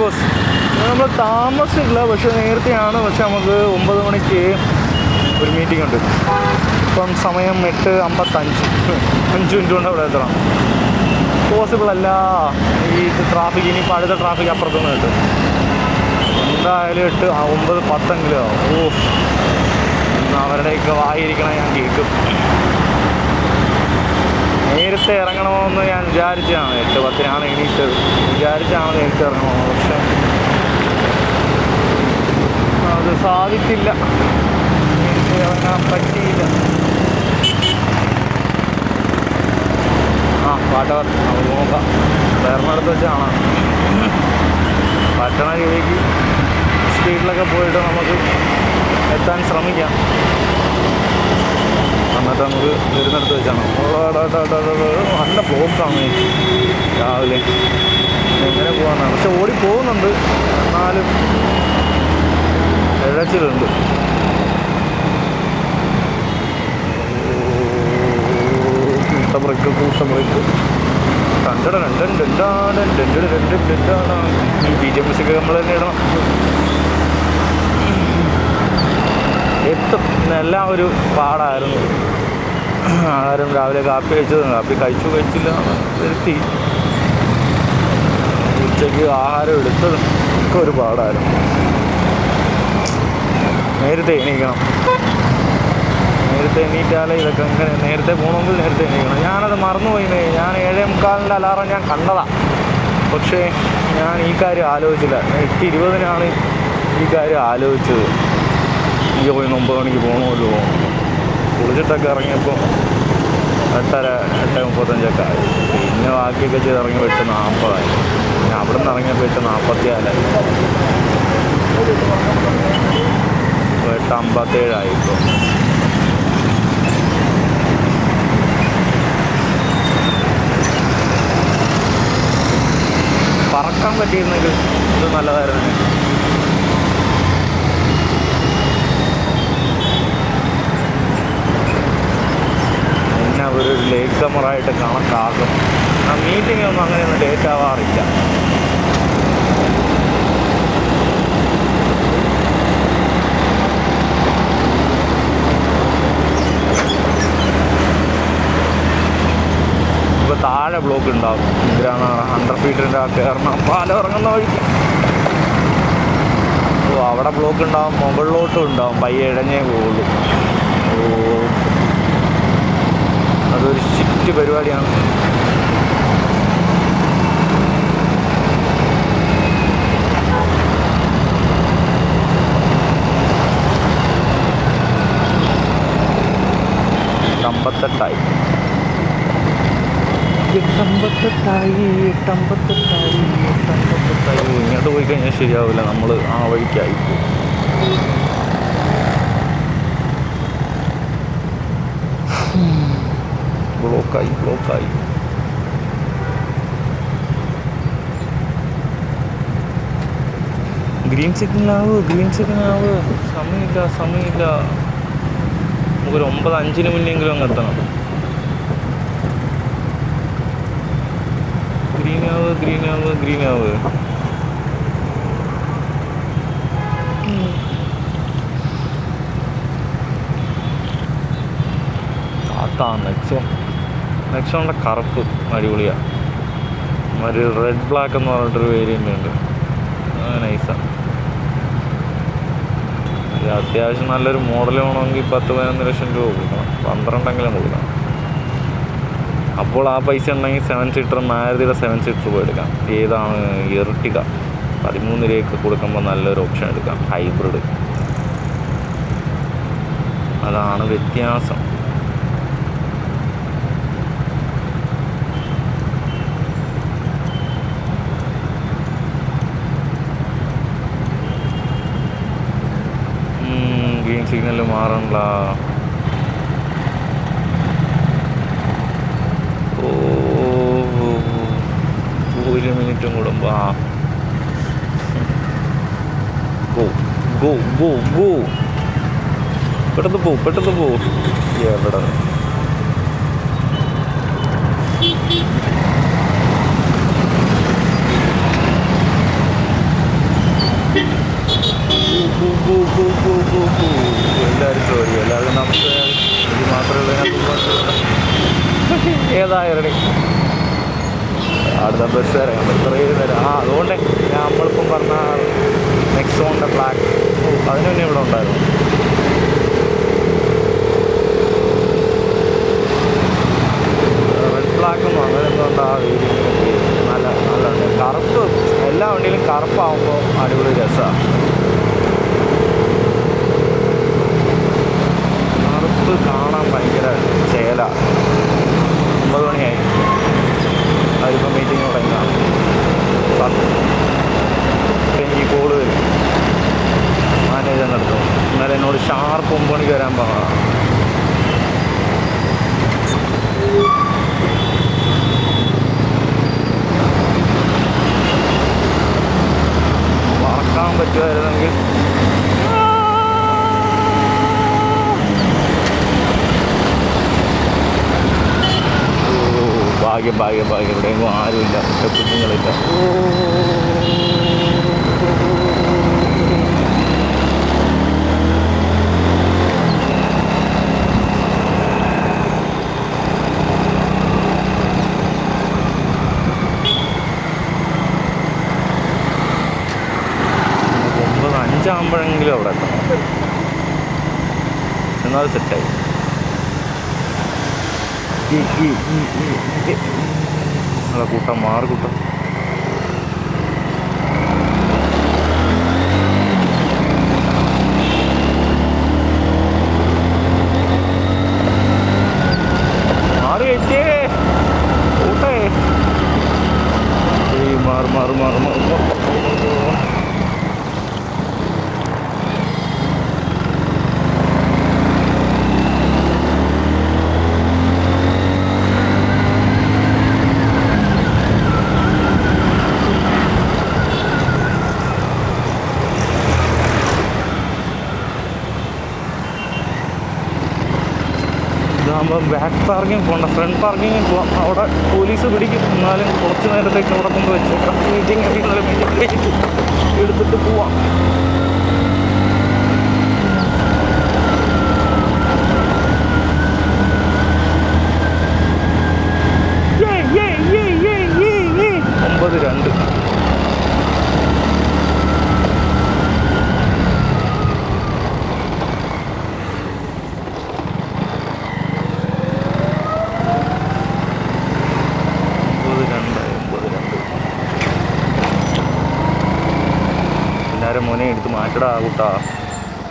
Boss നമ്മൾ താമസിച്ചില്ല, പക്ഷേ നേരത്തെയാണ്. പക്ഷെ നമുക്ക് 9 മണിക്ക് ഒരു മീറ്റിംഗ് ഉണ്ട്. ഇപ്പം സമയം 8:55, 5 മിനിറ്റ് കൊണ്ട് അവിടെ എത്തണം. പോസിബിൾ അല്ല. ഈ ട്രാഫിക് ഇനിയിപ്പോൾ അടുത്ത ട്രാഫിക് അപ്പുറത്തുനിന്ന് കിട്ടും. എന്തായാലും 9:10 ആവും. അവരുടെയൊക്കെ വായിരിക്കണം, ഞാൻ കേൾക്കും. നേരത്തെ ഇറങ്ങണമെന്ന് ഞാൻ വിചാരിച്ചതാണ്. 8:10 എണീറ്റത് വിചാരിച്ചാണ് നേരത്തെ ഇറങ്ങണമെന്ന്. പക്ഷെ അത് സാധിക്കില്ല, നേരത്തെ ഇറങ്ങാൻ പറ്റിയില്ല. വാട്ടവർ നമുക്ക് നോക്കാം. വേറെടുത്ത് വെച്ച് കാണാം. പറ്റണ രീതിക്ക് സ്പീഡിലൊക്കെ പോയിട്ട് നമുക്ക് എത്താൻ ശ്രമിക്കാം. എന്നിട്ട് നമുക്ക് വരുന്നിടത്ത് വെച്ചാണ്. നല്ല ബ്ലോക്കാണ് രാവിലെ. എങ്ങനെ പോകാനാണ്? പക്ഷെ ഓടിപ്പോകുന്നുണ്ട്, എന്നാലും ഇഴച്ചിലുണ്ട്. ബ്രേക്ക് BGM നമ്മൾ തന്നെ ഇടണം. എത്തും. എല്ലാം ഒരു പാടായിരുന്നു. ആരും രാവിലെ കാപ്പി കഴിച്ചില്ല വരുത്തി. ഉച്ചയ്ക്ക് ആഹാരം എടുത്തതും ഒക്കെ ഒരു പാടായിരുന്നു. നേരത്തെ എണീക്കണം. നേരത്തെ എണീറ്റാലേ ഇതൊക്കെ ഇങ്ങനെ. നേരത്തെ പോകണമെങ്കിൽ നേരത്തെ എണീക്കണം. ഞാനത് മറന്നുപോയിന്നേ. ഞാൻ 7:45 അലാറം ഞാൻ കണ്ടതാണ്. പക്ഷേ ഞാൻ ഈ കാര്യം ആലോചിച്ചില്ല. 8:20 ഈ കാര്യം ആലോചിച്ചത്. എനിക്ക് പോയി 9 മണിക്ക് പോകണമല്ലോ. കുളിച്ചിട്ടൊക്കെ ഇറങ്ങിയപ്പോൾ 8:35 ആയി. പിന്നെ ബാക്കിയൊക്കെ ചെയ്ത് ഇറങ്ങി 8:40 പിന്നെ അവിടെ നിന്ന് ഇറങ്ങിയപ്പോൾ 8:44 8:57 ഇപ്പോൾ. പറക്കാൻ പറ്റിയിരുന്നെങ്കിൽ ഇത് നല്ലതായിരുന്നു. പിന്നെ ഒരു ലേറ്റ് കമറായിട്ട് കണക്കാക്കും. ആ മീറ്റിംഗ് ഒന്നും അങ്ങനെയൊന്നും ലേറ്റ് ആവാറില്ല. ഇപ്പോൾ താഴെ ബ്ലോക്ക് ഉണ്ടാകും. 100 ഫീറ്റിൻ്റെ കയറണം പാലം ഇറങ്ങുന്ന വഴിക്ക്. അവിടെ ബ്ലോക്ക് ഉണ്ടാകും, മുകളിലോട്ടും ഉണ്ടാകും. പയ്യെ ഇഴഞ്ഞേ പോവുള്ളൂ. അതൊരു ഷിഫ്റ്റ് പരിപാടിയാണ്. ായി ഇങ്ങോട്ട് പോയി കഴിഞ്ഞാൽ ശരിയാവില്ല. നമ്മൾ ആ വഴിക്കായി ബ്ലോക്കായി. ഗ്രീൻ സിഗ്നലാവ്. സമയമില്ല. നമുക്കൊരു 9:05 മുന്നെങ്കിലും അങ്ങ് എത്തണം. ഗ്രീനാവ്. നെക്സോണിൻ്റെ കറുപ്പ് അടിപൊളിയാണ്. ഒരു റെഡ് ബ്ലാക്ക് എന്ന് പറഞ്ഞിട്ടൊരു വേരിയൻ്റ് ഉണ്ട്. നൈസാണ്. അത്യാവശ്യം നല്ലൊരു മോഡൽ വേണമെങ്കിൽ 10-11 ലക്ഷം രൂപ കൊടുക്കണം. 12 കൊടുക്കണം. അപ്പോൾ ആ പൈസ ഉണ്ടെങ്കിൽ 7 സീറ്റർ മാരുതിയുടെ 7 സീറ്റർ പോയി എടുക്കാം. ഏതാണ്? എർട്ടിക 13 രൂപയ്ക്ക് കൊടുക്കുമ്പോൾ നല്ലൊരു ഓപ്ഷൻ എടുക്കാം. ഹൈബ്രിഡ്. അതാണ് വ്യത്യാസം. ഗ്രീൻ സിഗ്നൽ മാറണ്ട. ഒരു മിനിറ്റും കൂടുമ്പോൾ ഗോ പെട്ടെന്ന് പോ. എവിടെ എല്ലാവരും സ്റ്റോറി എല്ലാവരും നമുക്ക് ഇത് മാത്രമേ ഏതായാലും അടുത്ത ബസ് ഇറങ്ങാം ഇത്രയും നേരം അതുകൊണ്ട് നമ്മളിപ്പം പറഞ്ഞ നെക്സോണിൻ്റെ ബ്ലാക്ക് അതിന് തന്നെ ഇവിടെ ഉണ്ടായിരുന്നു. റെഡ് ബ്ലാക്കൊന്നും അങ്ങനെ എന്തുകൊണ്ടാ നല്ല നല്ലുണ്ട്. കറുപ്പ് എല്ലാ വണ്ടിയിലും കറുപ്പാകുമ്പോൾ അടിപൊളി രസമാണ്. കറുപ്പ് കാണാൻ ഭയങ്കര ചേല. 9 മണിയായി, അതിപ്പോൾ മീറ്റിംഗ് തുടങ്ങാം. എനിക്ക് കോള് വരും മാനേജറിൻ്റെ അടുത്ത്. ഇന്നലെ എന്നോട് ഷാർപ്പ് 9 മണിക്ക് വരാൻ പറഞ്ഞതാണ്. മറക്കാൻ പറ്റുമായിരുന്നെങ്കിൽ ഭാഗ്യം ഭാഗ്യം ഭാഗ്യം. എവിടെയെങ്കിലും ആരുമില്ല, കുഞ്ഞുങ്ങളില്ല. ആകുമ്പോഴെങ്കിലും അവിടെ എത്തണം, എന്നാൽ സെറ്റായി. കൂട്ടം മാറുകൂട്ടം. മാറി വെച്ചേ കൂട്ടേ മാറും മാറും മാറും മാറും. ഇതാകുമ്പോൾ ബാക്ക് പാർക്കിങ് പോകണ്ട, ഫ്രണ്ട് പാർക്കിങ്ങിൽ പോകാം. അവിടെ പോലീസ് പിടിക്കും, എന്നാലും കുറച്ച് നേരത്തേക്ക് അവിടെ കൊണ്ട് വെച്ചേക്കാം. മീറ്റിംഗ് എടുത്തിട്ട് പോവാം. മോനെ എടുത്ത് മാറ്റടാ കൂട്ടാ,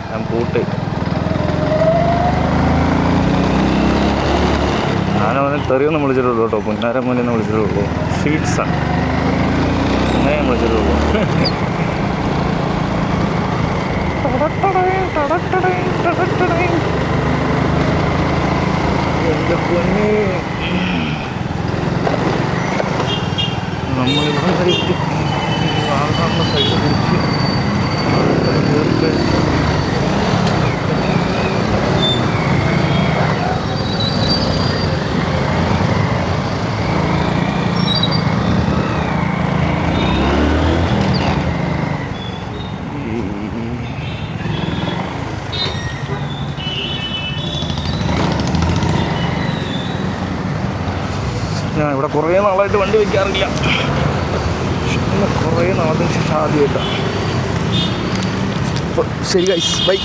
ഞാൻ കൂട്ട്. ഞാനവനെ തെറിയൊന്നും വിളിച്ചിട്ടുള്ളൂ കേട്ടോ, പുന്നാരം മോനെന്ന് വിളിച്ചിട്ടുള്ളൂ. സ്വീറ്റ്സാണ് അങ്ങനെ ഞാൻ വിളിച്ചിട്ടുള്ളൂ. എൻ്റെ പൊന്നെ, നമ്മളിവിടെ കഴിച്ച് സാധാരണ സൈഡ് പിടിച്ച് ഞാൻ ഇവിടെ കുറേ നാളായിട്ട് വണ്ടി വയ്ക്കാറില്ല. കുറേ നാളത്തിന് ശേഷം ആദ്യമായിട്ടാണ്. ശരി ഗൈസ്, ബൈ.